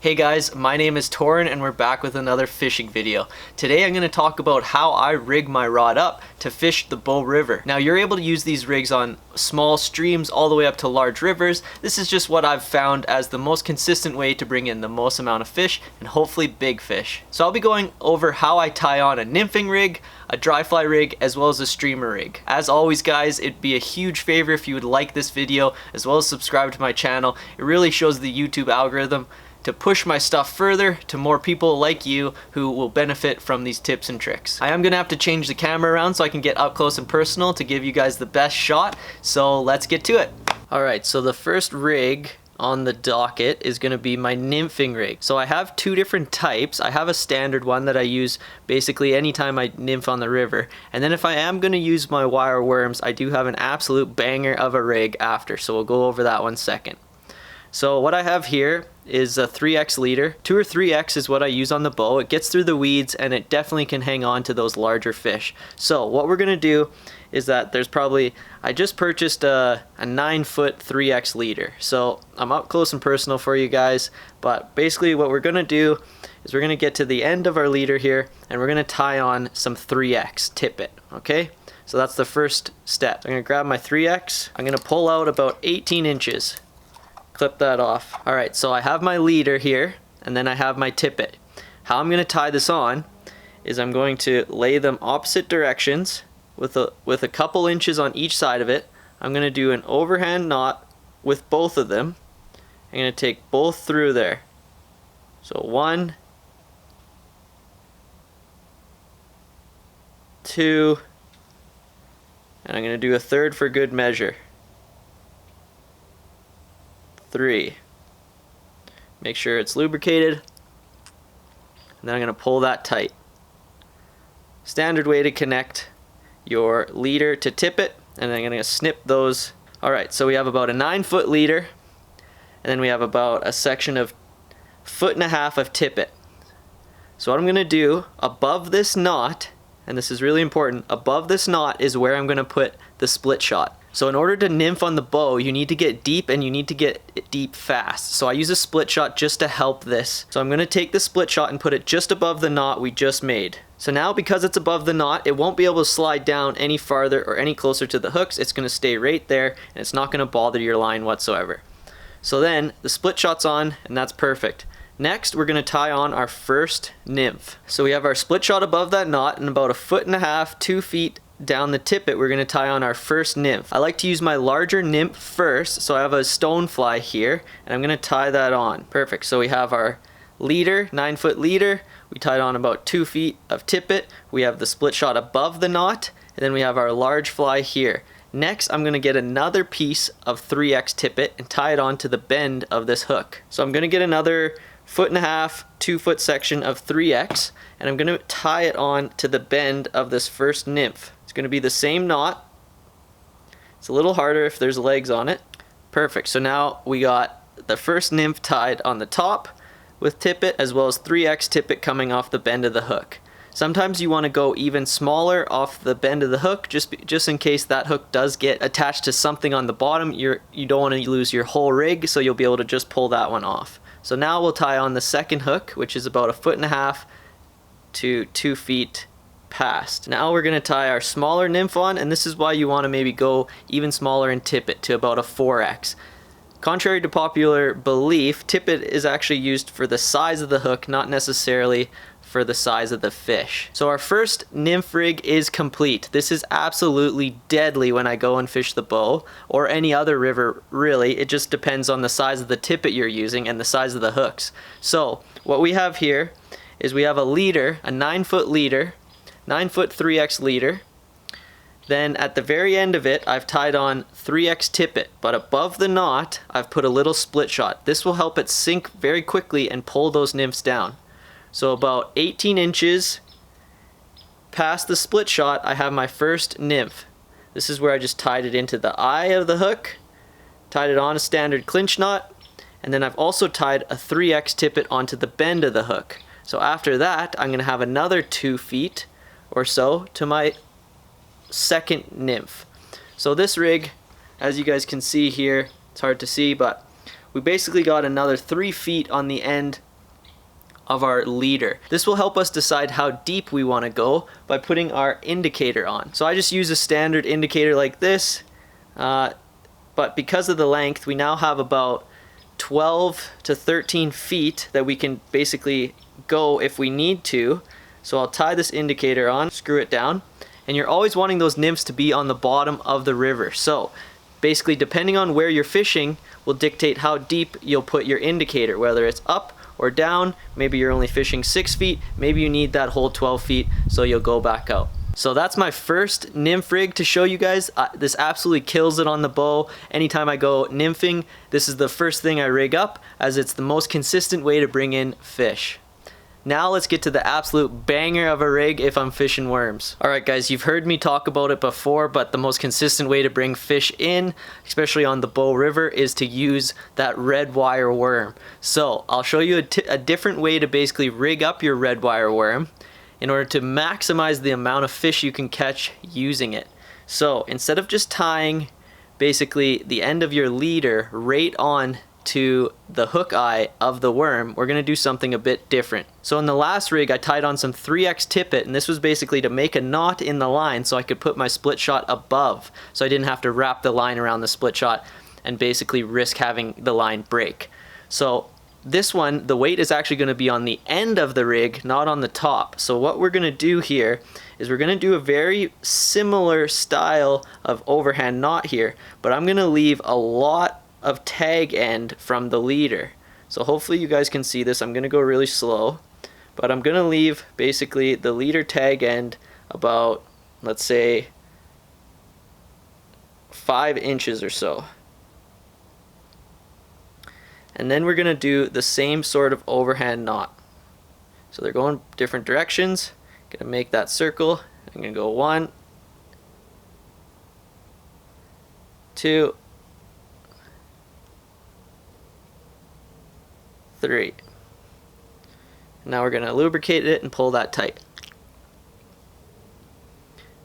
Hey guys, my name is Torin and we're back with another fishing video. Today I'm going to talk about how I rig my rod up to fish the Bow River. Now you're able to use these rigs on small streams all the way up to large rivers. This is just what I've found as the most consistent way to bring in the most amount of fish and hopefully big fish. So I'll be going over how I tie on a nymphing rig, a dryfly rig, as well as a streamer rig. As always guys, it'd be a huge favor if you would like this video as well as subscribe to my channel. It really shows the YouTube algorithm to push my stuff further to more people like you who will benefit from these tips and tricks. I am gonna have to change the camera around so I can get up close and personal to give you guys the best shot, so let's get to it. Alright, so the first rig on the docket is gonna be my nymphing rig. So I have two different types. I have a standard one that I use basically anytime I nymph on the river, and then if I am gonna use my wire worms, I do have an absolute banger of a rig after, so we'll go over that one second. So what I have here is a 3X leader. 2 or 3X is what I use on the bow. It gets through the weeds and it definitely can hang on to those larger fish. So what we're gonna do is that I just purchased a 9-foot 3X leader. So I'm up close and personal for you guys, but basically what we're gonna do is we're gonna get to the end of our leader here and we're gonna tie on some 3X tippet, okay? So that's the first step. I'm gonna grab my 3X. I'm gonna pull out about 18 inches. Clip that off. Alright, so I have my leader here and then I have my tippet. How I'm going to tie this on is I'm going to lay them opposite directions with a couple inches on each side of it. I'm going to do an overhand knot with both of them. I'm going to take both through there. So 1, 2, and I'm going to do a third for good measure. 3. Make sure it's lubricated, and then I'm going to pull that tight. Standard way to connect your leader to tippet, and then I'm going to snip those. Alright, so we have about a 9-foot leader, and then we have about a section of 1.5 foot of tippet. So what I'm going to do above this knot, and this is really important, above this knot is where I'm going to put the split shot. So in order to nymph on the bow, you need to get deep and you need to get it deep fast. So I use a split shot just to help this. So I'm going to take the split shot and put it just above the knot we just made. So now because it's above the knot, it won't be able to slide down any farther or any closer to the hooks. It's going to stay right there and it's not going to bother your line whatsoever. So then the split shot's on and that's perfect. Next, we're going to tie on our first nymph. So we have our split shot above that knot and about 1.5 foot, 2 feet down the tippet, we're going to tie on our first nymph. I like to use my larger nymph first, so I have a stonefly here, and I'm going to tie that on. Perfect. So we have our leader, 9-foot leader. We tied on about 2 feet of tippet. We have the split shot above the knot, and then we have our large fly here. Next, I'm going to get another piece of 3X tippet and tie it on to the bend of this hook. So I'm going to get another 1.5 foot, 2 foot section of 3X, and I'm going to tie it on to the bend of this first nymph. It's going to be the same knot. It's a little harder if there's legs on it. Perfect. So now we got the first nymph tied on the top with tippet as well as 3X tippet coming off the bend of the hook. Sometimes you want to go even smaller off the bend of the hook just in case that hook does get attached to something on the bottom. You don't want to lose your whole rig, so you'll be able to just pull that one off. So now we'll tie on the second hook, which is about 1.5 foot to 2 feet past. Now we're going to tie our smaller nymph on, and this is why you want to maybe go even smaller in tippet to about a 4X. Contrary to popular belief, tippet is actually used for the size of the hook, not necessarily for the size of the fish. So our first nymph rig is complete. This is absolutely deadly when I go and fish the Bow or any other river really. It just depends on the size of the tippet you're using and the size of the hooks. So what we have here is we have a leader, a 9-foot leader, 9-foot 3X leader. Then at the very end of it, I've tied on 3X tippet, but above the knot, I've put a little split shot. This will help it sink very quickly and pull those nymphs down. So about 18 inches past the split shot, I have my first nymph. This is where I just tied it into the eye of the hook, tied it on a standard clinch knot, and then I've also tied a 3X tippet onto the bend of the hook. So after that, I'm going to have another 2 feet or so to my second nymph. So this rig, as you guys can see here, it's hard to see, but we basically got another 3 feet on the end of our leader. This will help us decide how deep we want to go by putting our indicator on. So I just use a standard indicator like this, but because of the length, we now have about 12 to 13 feet that we can basically go if we need to. So I'll tie this indicator on, screw it down, and you're always wanting those nymphs to be on the bottom of the river. So basically, depending on where you're fishing will dictate how deep you'll put your indicator, whether it's up or down. Maybe you're only fishing 6 feet, maybe you need that whole 12 feet, so you'll go back out. So that's my first nymph rig to show you guys. This absolutely kills it on the bow. Anytime I go nymphing, this is the first thing I rig up, as it's the most consistent way to bring in fish. Now let's get to the absolute banger of a rig if I'm fishing worms. Alright guys, you've heard me talk about it before, but the most consistent way to bring fish in, especially on the Bow River, is to use that red wire worm. So I'll show you a different way to basically rig up your red wire worm in order to maximize the amount of fish you can catch using it. So instead of just tying basically the end of your leader right on to the hook eye of the worm, we're gonna do something a bit different. So in the last rig, I tied on some 3x tippet, and this was basically to make a knot in the line so I could put my split shot above, so I didn't have to wrap the line around the split shot and basically risk having the line break. So this one, the weight is actually gonna be on the end of the rig, not on the top. So what we're gonna do here is we're gonna do a very similar style of overhand knot here, but I'm gonna leave a lot of tag end from the leader. So hopefully you guys can see this. I'm gonna go really slow, but I'm gonna leave basically the leader tag end about, let's say, 5 inches or so. And then we're gonna do the same sort of overhand knot. So they're going different directions. Gonna make that circle. I'm gonna go 1, 2, 3. Now we're gonna lubricate it and pull that tight.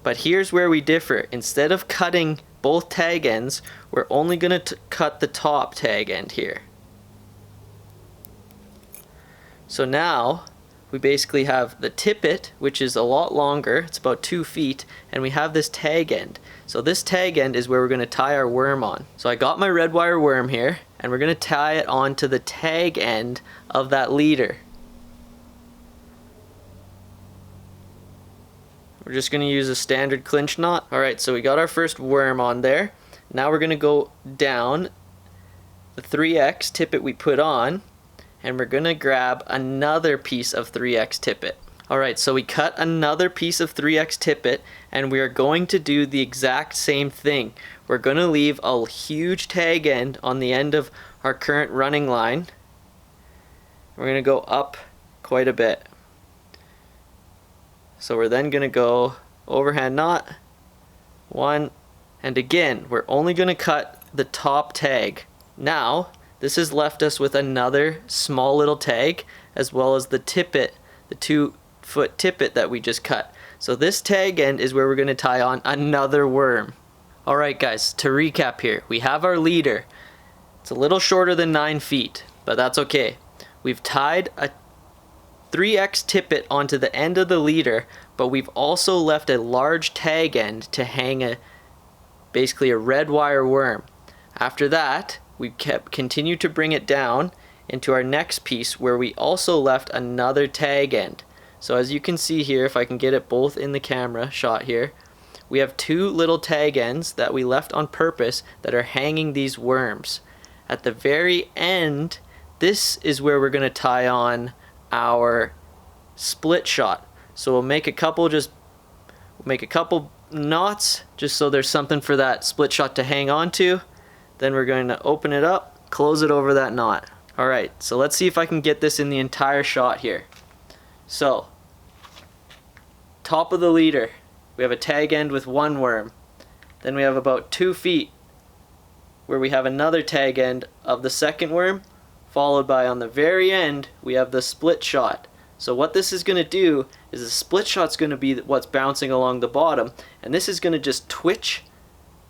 But here's where we differ. Instead of cutting both tag ends, we're only gonna cut the top tag end here. So now we basically have the tippet, which is a lot longer, it's about 2 feet, and we have this tag end. So this tag end is where we're gonna tie our worm on. So I got my red wire worm here, and we're gonna tie it onto the tag end of that leader. We're just gonna use a standard clinch knot. Alright, so we got our first worm on there. Now we're gonna go down the 3x tippet we put on, and we're gonna grab another piece of 3x tippet. Alright, so we cut another piece of 3x tippet, and we are going to do the exact same thing. We're gonna leave a huge tag end on the end of our current running line. We're gonna go up quite a bit. So we're then gonna go overhand knot, 1, and again, we're only gonna cut the top tag. Now, this has left us with another small little tag, as well as the tippet, the 2-foot tippet that we just cut. So this tag end is where we're gonna tie on another worm. Alright guys, to recap here, we have our leader. It's a little shorter than 9 feet, but that's okay. We've tied a 3x tippet onto the end of the leader, but we've also left a large tag end to hang basically a red wire worm. After that, we continue to bring it down into our next piece where we also left another tag end. So as you can see here, if I can get it both in the camera shot here, we have 2 little tag ends that we left on purpose that are hanging these worms. At the very end, this is where we're gonna tie on our split shot. So we'll make a couple knots just so there's something for that split shot to hang on to. Then we're going to open it up, close it over that knot. Alright, so let's see if I can get this in the entire shot here. So, top of the leader, we have a tag end with 1 worm. Then we have about 2 feet where we have another tag end of the second worm, followed by on the very end, we have the split shot. So what this is going to do is the split shot's going to be what's bouncing along the bottom, and this is going to just twitch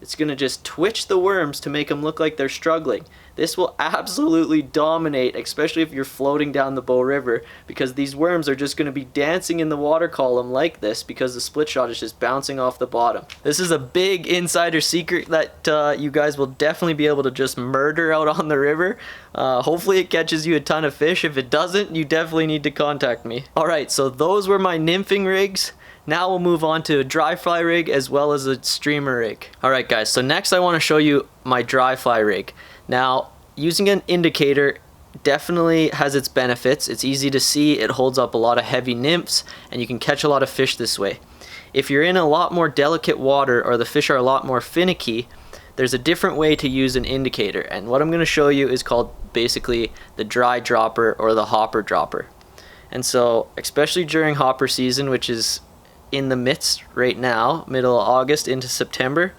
it's going to just twitch the worms to make them look like they're struggling. This will absolutely dominate, especially if you're floating down the Bow River, because these worms are just going to be dancing in the water column like this because the split shot is just bouncing off the bottom. This is a big insider secret that you guys will definitely be able to just murder out on the river. Hopefully it catches you a ton of fish. If it doesn't, you definitely need to contact me. Alright, so those were my nymphing rigs. Now we'll move on to a Dryfly rig as well as a streamer rig. Alright guys, so next I want to show you my Dryfly rig. Now, using an indicator definitely has its benefits. It's easy to see, it holds up a lot of heavy nymphs, and you can catch a lot of fish this way. If you're in a lot more delicate water or the fish are a lot more finicky, there's a different way to use an indicator, and what I'm going to show you is called basically the dry dropper or the hopper dropper. And so, especially during hopper season, which is in the midst right now, middle of August into September,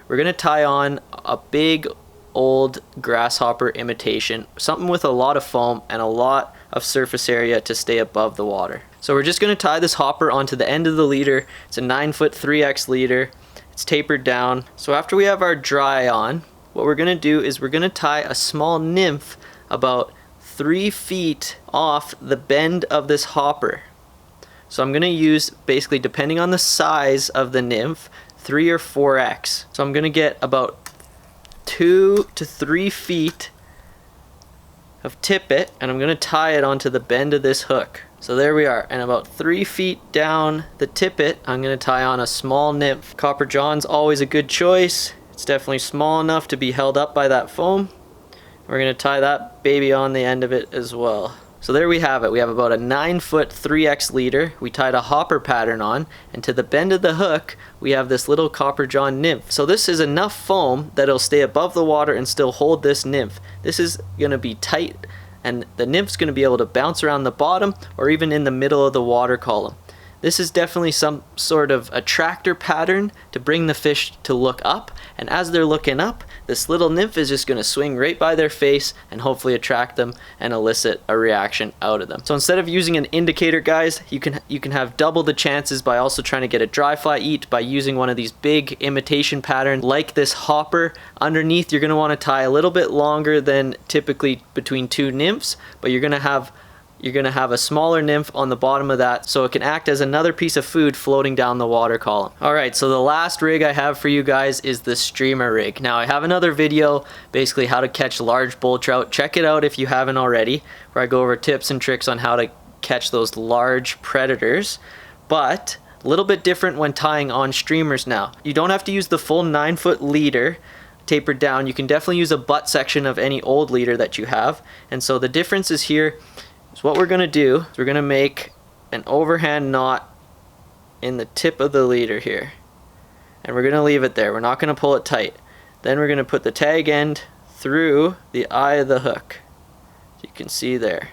we're going to tie on a big old grasshopper imitation, something with a lot of foam and a lot of surface area to stay above the water. So we're just going to tie this hopper onto the end of the leader. It's a 9-foot 3X leader. It's tapered down. So after we have our dry on, what we're going to do is we're going to tie a small nymph about 3 feet off the bend of this hopper. So I'm going to use, basically depending on the size of the nymph, 3 or 4X. So I'm going to get about 2 to 3 feet of tippet, and I'm going to tie it onto the bend of this hook. So there we are, and about 3 feet down the tippet, I'm going to tie on a small nymph. Copper John's always a good choice. It's definitely small enough to be held up by that foam. We're going to tie that baby on the end of it as well. So there we have it. We have about a 9-foot 3X leader. We tied a hopper pattern on, and to the bend of the hook, we have this little Copper John nymph. So this is enough foam that it'll stay above the water and still hold this nymph. This is going to be tight, and the nymph's going to be able to bounce around the bottom or even in the middle of the water column. This is definitely some sort of attractor pattern to bring the fish to look up, and as they're looking up, this little nymph is just going to swing right by their face and hopefully attract them and elicit a reaction out of them. So instead of using an indicator, guys, you can have double the chances by also trying to get a Dryfly eat by using one of these big imitation patterns like this hopper. Underneath, you're going to want to tie a little bit longer than typically between 2 nymphs, but you're going to have a smaller nymph on the bottom of that, so it can act as another piece of food floating down the water column. Alright, so the last rig I have for you guys is the streamer rig. Now I have another video, basically how to catch large bull trout. Check it out if you haven't already, where I go over tips and tricks on how to catch those large predators. But a little bit different when tying on streamers now. You don't have to use the full 9-foot leader tapered down. You can definitely use a butt section of any old leader that you have. And so the difference is here. So what we're going to do is we're going to make an overhand knot in the tip of the leader here. And we're going to leave it there. We're not going to pull it tight. Then we're going to put the tag end through the eye of the hook. So you can see there.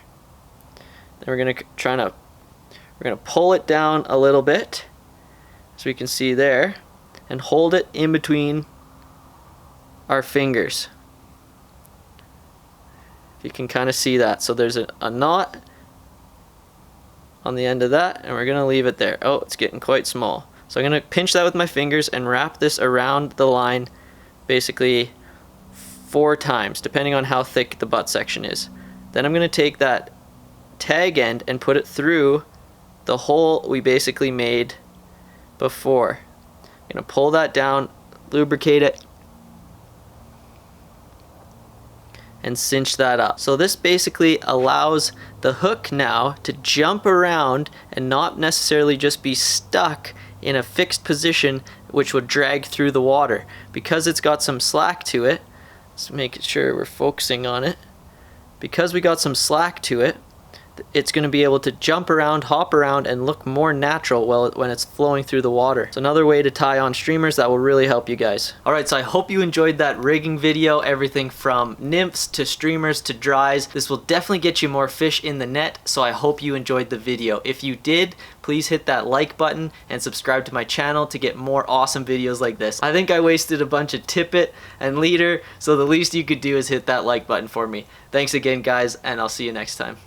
Then we're going to pull it down a little bit, so we can see there, and hold it in between our fingers. You can kind of see that. So there's a knot on the end of that, and we're going to leave it there. Oh, it's getting quite small. So I'm going to pinch that with my fingers and wrap this around the line basically 4 times, depending on how thick the butt section is. Then I'm going to take that tag end and put it through the hole we basically made before. I'm going to pull that down, lubricate it, and cinch that up. So this basically allows the hook now to jump around and not necessarily just be stuck in a fixed position which would drag through the water. Because it's got some slack to it, let's make sure we're focusing on it. Because we got some slack to it, it's going to be able to jump around, hop around, and look more natural when it's flowing through the water. It's another way to tie on streamers that will really help you guys. Alright, so I hope you enjoyed that rigging video, everything from nymphs to streamers to dries. This will definitely get you more fish in the net, so I hope you enjoyed the video. If you did, please hit that like button and subscribe to my channel to get more awesome videos like this. I think I wasted a bunch of tippet and leader, so the least you could do is hit that like button for me. Thanks again, guys, and I'll see you next time.